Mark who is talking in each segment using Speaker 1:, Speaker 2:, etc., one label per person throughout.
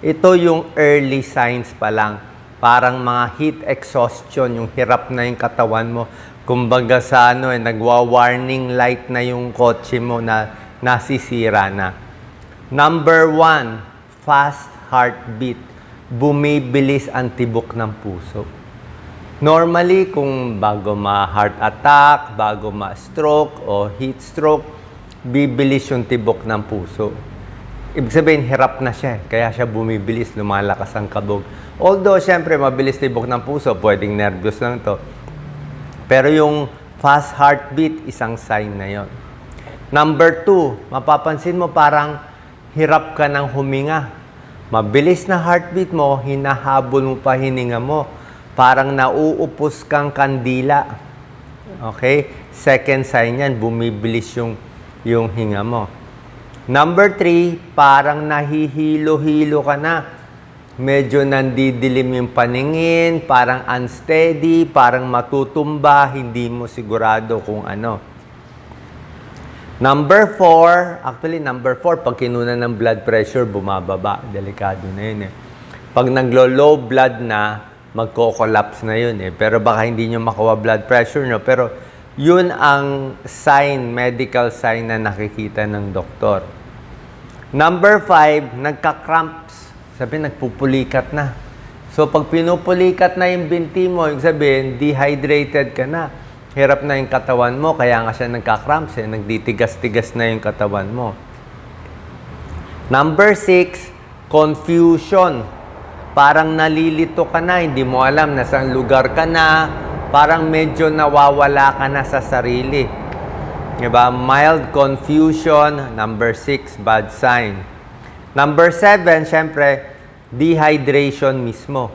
Speaker 1: Ito yung early signs pa lang. Parang mga heat exhaustion, yung hirap na yung katawan mo. Kumbaga sa nagwa-warning light na yung kotse mo na nasisira na. Number 1, fast heartbeat. Bumibilis ang tibok ng puso. Normally, kung bago ma-heart attack, bago ma-stroke o heat stroke, bibilis yung tibok ng puso. Ibig sabihin, hirap na siya. Kaya siya bumibilis, lumalakas ang kabog. Although, syempre, mabilis tibok ng puso, pwedeng nervous lang to. Pero yung fast heartbeat, isang sign na yon. Number 2, mapapansin mo parang hirap ka ng huminga. Mabilis na heartbeat mo, hinahabol mo pa hininga mo. Parang nauupos kang kandila. Okay? Second sign yan, bumibilis yung hinga mo. Number 3, parang nahihilo-hilo ka na. Medyo nandidilim yung paningin, parang unsteady, parang matutumba, hindi mo sigurado kung ano. Number 4, pag kinunan ng blood pressure, bumababa. Delikado na yun eh. Pag naglo-low blood na, magko-collapse na yun eh. Pero baka hindi nyo makuha blood pressure nyo. Pero yun ang sign, medical sign na nakikita ng doktor. Number 5, nagka-cramps. Sabi, nagpupulikat na. So, pag pinupulikat na yung binti mo, yung sabihin, dehydrated ka na. Hirap na yung katawan mo, kaya nga siya nagka-cramps eh. Nagditigas-tigas na yung katawan mo. Number 6, confusion. Parang nalilito ka na, hindi mo alam na saan lugar ka na. Parang medyo nawawala ka na sa sarili. Diba? Mild confusion. Number 6, bad sign. Number 7, syempre, dehydration mismo.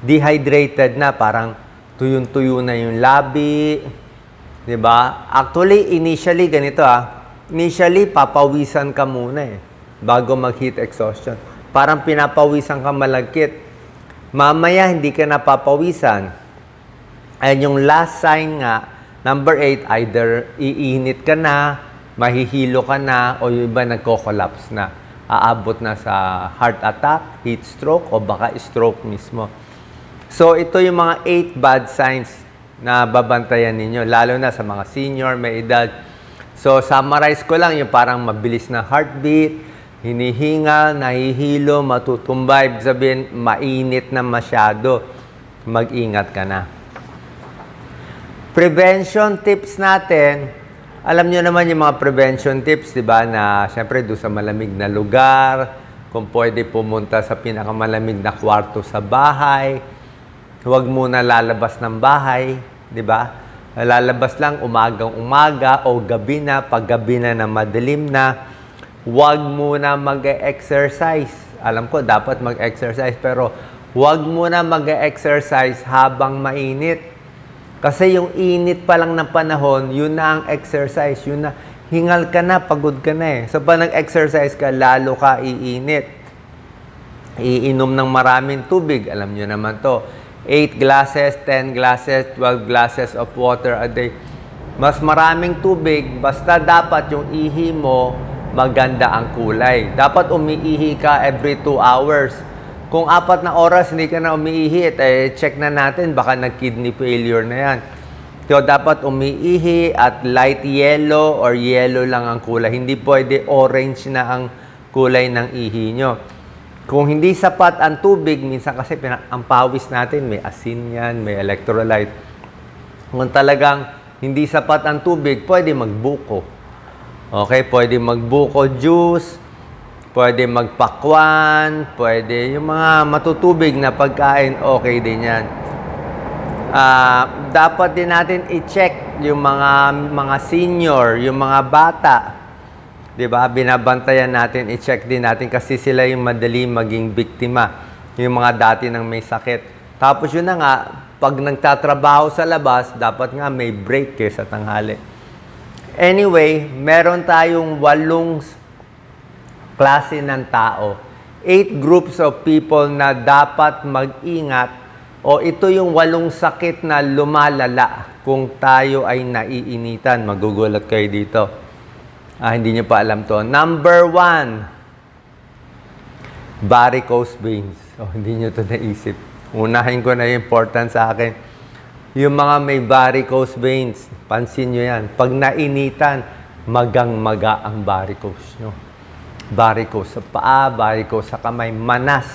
Speaker 1: Dehydrated na, parang tuyong-tuyo na yung labi. Diba? Actually, initially, ganito Initially, papawisan ka muna eh, bago mag-heat exhaustion. Parang pinapawisan ka malagkit. Mamaya, hindi ka napapawisan. Ayan yung last sign nga. Number 8, either iinit ka na, mahihilo ka na, o yung iba nagko-collapse na. Aabot na sa heart attack, heat stroke, o baka stroke mismo. So, ito yung mga 8 bad signs na babantayan ninyo, lalo na sa mga senior, may edad. So, summarize ko lang yung parang mabilis na heartbeat, hinihinga, nahihilo, matutumba, ibig sabihin, mainit na masyado. Mag-ingat ka na. Prevention tips natin, alam nyo naman yung mga prevention tips, di ba, na syempre doon sa malamig na lugar, kung pwede pumunta sa pinakamalamig na kwarto sa bahay, huwag muna lalabas ng bahay, di ba? Lalabas lang umagang-umaga o gabi na, pag gabi na madilim na, huwag muna mag-exercise. Alam ko, dapat mag-exercise, pero huwag muna mag-exercise habang mainit. Kasi yung init pa lang ng panahon, yun na ang exercise. Yun na, hingal ka na, pagod ka na eh. So, pag nag-exercise ka, lalo ka iinit. Iinom ng maraming tubig. Alam nyo naman to. 8 glasses, 10 glasses, 12 glasses of water a day. Mas maraming tubig, basta dapat yung ihi mo, maganda ang kulay. Dapat umiihi ka every 2 hours. Kung 4 na oras hindi ka na umiihi, check na natin, baka nag-kidney failure na yan. So, dapat umiihi at light yellow or yellow lang ang kulay. Hindi pwede orange na ang kulay ng ihi nyo. Kung hindi sapat ang tubig, minsan kasi ang pawis natin, may asin yan, may electrolyte. Kung talagang hindi sapat ang tubig, pwede magbuko. Okay, pwede magbuko juice, pwede magpakwan, pwede yung mga matutubig na pagkain, okay din yan. Dapat din natin i-check yung mga senior, yung mga bata. Diba? Binabantayan natin, i-check din natin kasi sila yung madali maging biktima. Yung mga dati nang may sakit. Tapos yun na nga, pag nagtatrabaho sa labas, dapat nga may break sa tanghali. Anyway, meron tayong 8 klase ng tao. 8 groups of people na dapat mag-ingat o ito yung 8 sakit na lumalala kung tayo ay naiinitan. Magugulat kayo dito. Hindi nyo pa alam to. Number 1, Varicose veins. Hindi nyo to naisip. Unahin ko na yung important sa akin. Yung mga may varicose veins, pansin nyo yan. Pag nainitan, magang-maga ang varicose nyo. Varicose sa paa, varicose sa kamay, manas.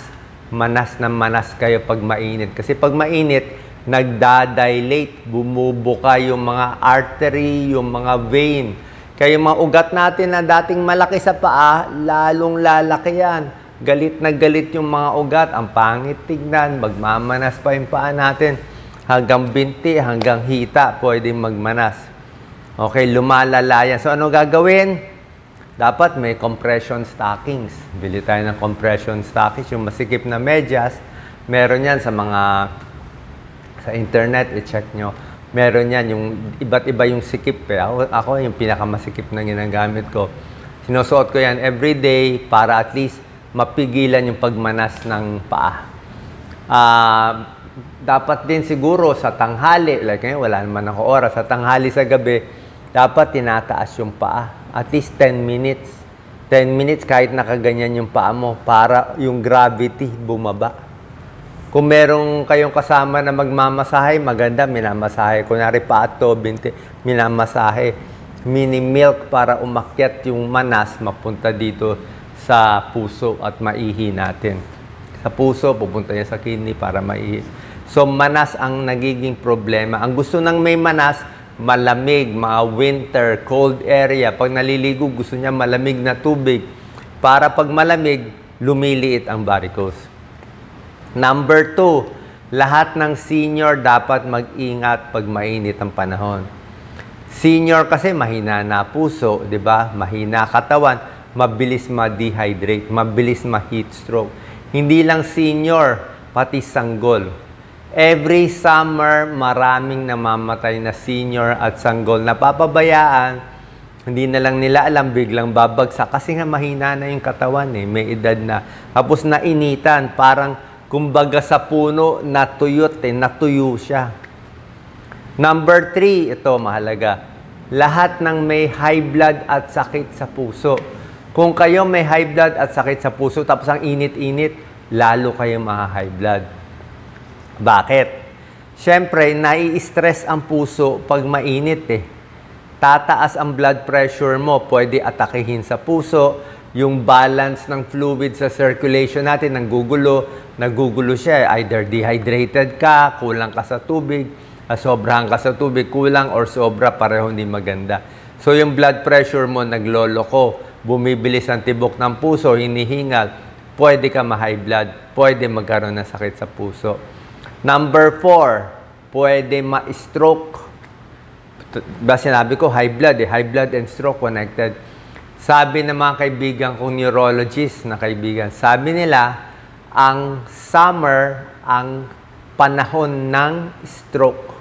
Speaker 1: Manas na manas kayo pag mainit. Kasi pag mainit, nagdadilate, bumubuka yung mga artery, yung mga vein. Kaya yung mga ugat natin na dating malaki sa paa, lalong lalaki yan. Galit na galit yung mga ugat, ang pangit tignan, magmamanas pa yung paa natin. Hanggang binti, hanggang hita, pwedeng magmanas. Okay, lumalala yan. So, ano gagawin? Dapat may compression stockings. Bili tayo ng compression stockings, yung masikip na medyas. Meron yan sa sa internet, i-check nyo. Meron yan, yung iba't iba yung sikip. Ako yung pinakamasikip na ginagamit ko. Sinusuot ko yan everyday para at least mapigilan yung pagmanas ng paa. Dapat din siguro sa tanghali, like ngayon wala naman ako oras, sa tanghali sa gabi, dapat tinataas yung paa. At least 10 minutes. 10 minutes kahit nakaganyan yung paa mo para yung gravity bumaba. Kung merong kayong kasama na magmamasahe, maganda, minamasahe. Kunwari paa to, binti, minamasahe. Mini milk para umakyat yung manas, mapunta dito sa puso at maihi natin. Sa puso, pupunta niya sa kidney para maihi. So, manas ang nagiging problema. Ang gusto ng may manas, malamig, mga winter, cold area. Pag naliligo, gusto niya malamig na tubig. Para pag malamig, lumiliit ang varicose. Number 2, lahat ng senior dapat mag-ingat pag mainit ang panahon. Senior kasi mahina na puso, di ba? Mahina katawan. Mabilis ma-dehydrate, mabilis ma-heat stroke. Hindi lang senior, pati sanggol. Every summer, maraming namamatay na senior at sanggol. Napapabayaan, hindi na lang nila alam, biglang babagsak. Kasi nga mahina na yung katawan, may edad na. Tapos nainitan, parang kumbaga sa puno, natuyot, natuyo siya. Number 3, ito mahalaga. Lahat ng may high blood at sakit sa puso. Kung kayo may high blood at sakit sa puso, tapos ang init-init, lalo kayo high blood. Bakit? Siyempre, nai-stress ang puso pag mainit Tataas ang blood pressure mo, pwede atakihin sa puso, yung balance ng fluid sa circulation natin, nagugulo siya. Either dehydrated ka, kulang ka sa tubig, sobrahan ka sa tubig, kulang or sobra, pareho hindi maganda. So, yung blood pressure mo nagloloko. Bumibilis ang tibok ng puso, hinihingal, pwede ka ma-high blood, pwede magkaroon ng sakit sa puso. Number 4, pwede ma-stroke. Sinabi ko, high blood and stroke connected. Sabi ng mga kaibigan kong neurologist na kaibigan, sabi nila, ang summer, ang panahon ng stroke.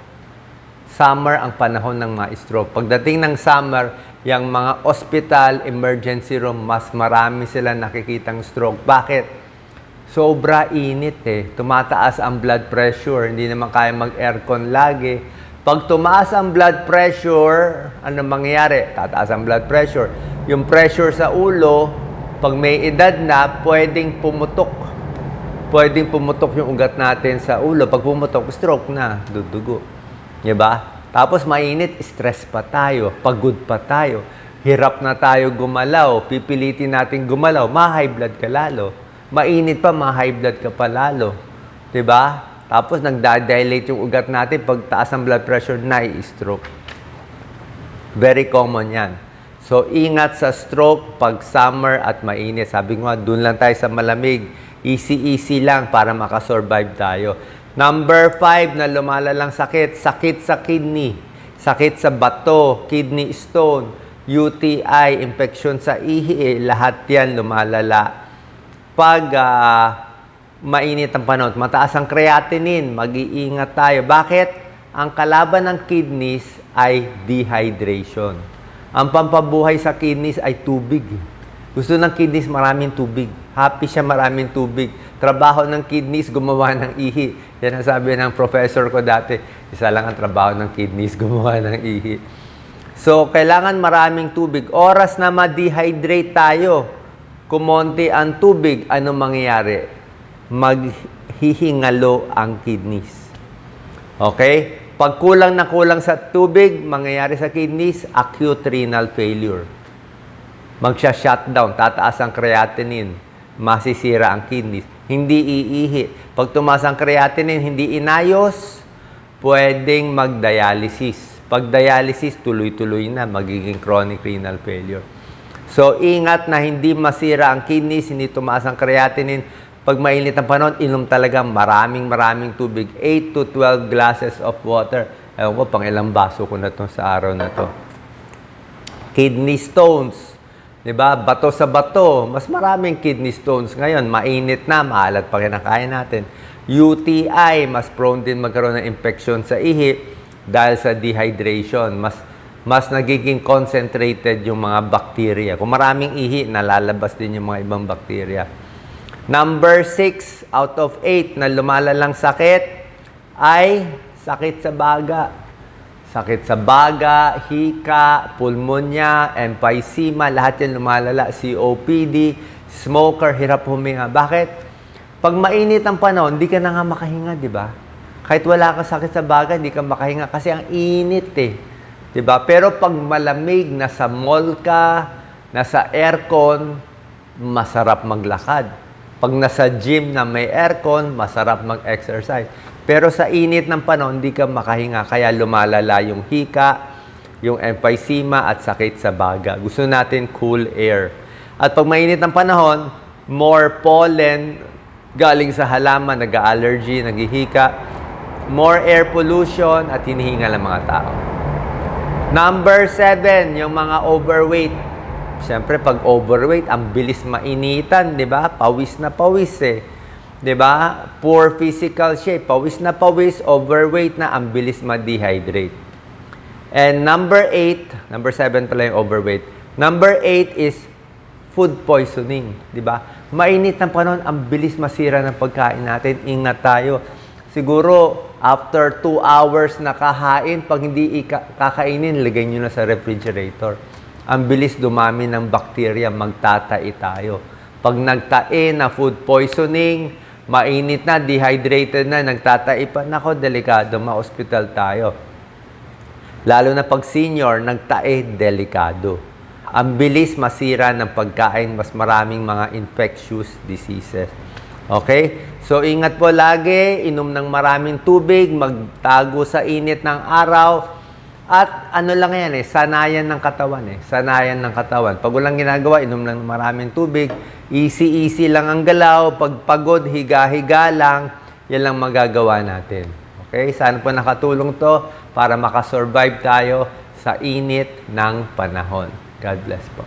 Speaker 1: Summer ang panahon ng mga stroke. Pagdating ng summer, yung mga hospital, emergency room, mas marami sila nakikitang stroke. Bakit? Sobra init Tumataas ang blood pressure. Hindi naman kaya mag-aircon lagi. Pag tumaas ang blood pressure, ano mangyayari? Tataas ang blood pressure. Yung pressure sa ulo, pag may edad na, pwedeng pumutok. Pwedeng pumutok yung ugat natin sa ulo. Pag pumutok, stroke na, dudugo. Diba? Tapos mainit, stress pa tayo, pagod pa tayo, hirap na tayo gumalaw, pipilitin natin gumalaw, ma-high blood ka lalo. Mainit pa, ma-high blood ka pa lalo. Diba? Tapos nagda-dilate yung ugat natin, pag taas ang blood pressure, nai-stroke. Very common yan. So, ingat sa stroke pag summer at mainit. Sabi ko nga, dun lang tayo sa malamig. Easy-easy lang para makasurvive tayo. Number 5 na lumalalang sakit, sakit sa kidney, sakit sa bato, kidney stone, UTI, infection sa ihi, lahat yan lumalala. Pag mainit ang panahon, mataas ang creatinine, mag-iingat tayo. Bakit? Ang kalaban ng kidneys ay dehydration. Ang pampabuhay sa kidneys ay tubig. Gusto ng kidneys maraming tubig. Happy siya maraming tubig. Trabaho ng kidneys, gumawa ng ihi. Yan ang sabi ng professor ko dati. Isa lang ang trabaho ng kidneys, gumawa ng ihi. So, kailangan maraming tubig. Oras na ma-dehydrate tayo, kumonti ang tubig, ano mangyayari? Maghihingalo ang kidneys. Okay? Pag kulang na kulang sa tubig, mangyayari sa kidneys, acute renal failure. Magsha-shutdown, tataas ang creatinine, masisira ang kidneys. Hindi iihi. Pag tumaas ang creatinine, hindi inayos, pwedeng mag-dialysis. Pag dialysis, tuloy-tuloy na, magiging chronic renal failure. So, ingat na hindi masira ang kidneys, hindi tumaas ang creatinine. Pag mainit ang panahon, inom talaga maraming tubig. 8 to 12 glasses of water. Ewan ko, pang ilang baso ko na to sa araw na to. Kidney stones. Diba? Bato sa bato. Mas maraming kidney stones ngayon. Mainit na, maalat pa kinakain natin. UTI, mas prone din magkaroon ng infection sa ihi dahil sa dehydration. Mas nagiging concentrated yung mga bacteria. Kung maraming ihi, nalalabas din yung mga ibang bacteria. Number 6 out of 8 na lumalalang sakit ay sakit sa baga. Sakit sa baga, hika, pulmonya, emphysema, lahat yan lumalala. COPD, smoker, hirap huminga. Bakit? Pag mainit ang panahon, hindi ka na nga makahinga, di ba? Kahit wala kang sakit sa baga, hindi ka makahinga kasi ang init eh. Di ba? Pero pag malamig, nasa mall ka, nasa aircon, masarap maglakad. Pag nasa gym na may aircon, masarap mag-exercise. Pero sa init ng panahon, hindi ka makahinga. Kaya lumalala yung hika, yung emphysema at sakit sa baga. Gusto natin cool air. At pag mainit ng panahon, more pollen galing sa halaman, nag-allergy, naghihika. More air pollution at hinihinga ng mga tao. Number 7, yung mga overweight. Siyempre, pag overweight, ang bilis mainitan, di ba? Pawis na pawis eh. Di ba? Poor physical shape. Pawis na pawis, overweight na, ang bilis ma-dehydrate. And number 7 pala yung overweight. Number 8 is food poisoning. Di ba? Mainit ng panahon, ang bilis masira ng pagkain natin. Ingat tayo. Siguro, after 2 hours na kahain, pag hindi kakainin, lagay nyo na sa refrigerator. Ang bilis dumami ng bacteria, magtatai tayo. Pag nagtae na food poisoning, mainit na, dehydrated na, nagtatai pa, nako, delikado, ma-hospital tayo. Lalo na pag senior, nagtae, delikado. Ang bilis masira ng pagkain, mas maraming mga infectious diseases. Okay? So, ingat po lagi, inom ng maraming tubig, magtago sa init ng araw, at ano lang yan sanayan ng katawan Sanayan ng katawan. Pag walang ginagawa, inom ng maraming tubig, easy lang ang galaw, pag pagod, higa-higa lang, yan lang magagawa natin. Okay? Sana po nakatulong to para makasurvive tayo sa init ng panahon. God bless po.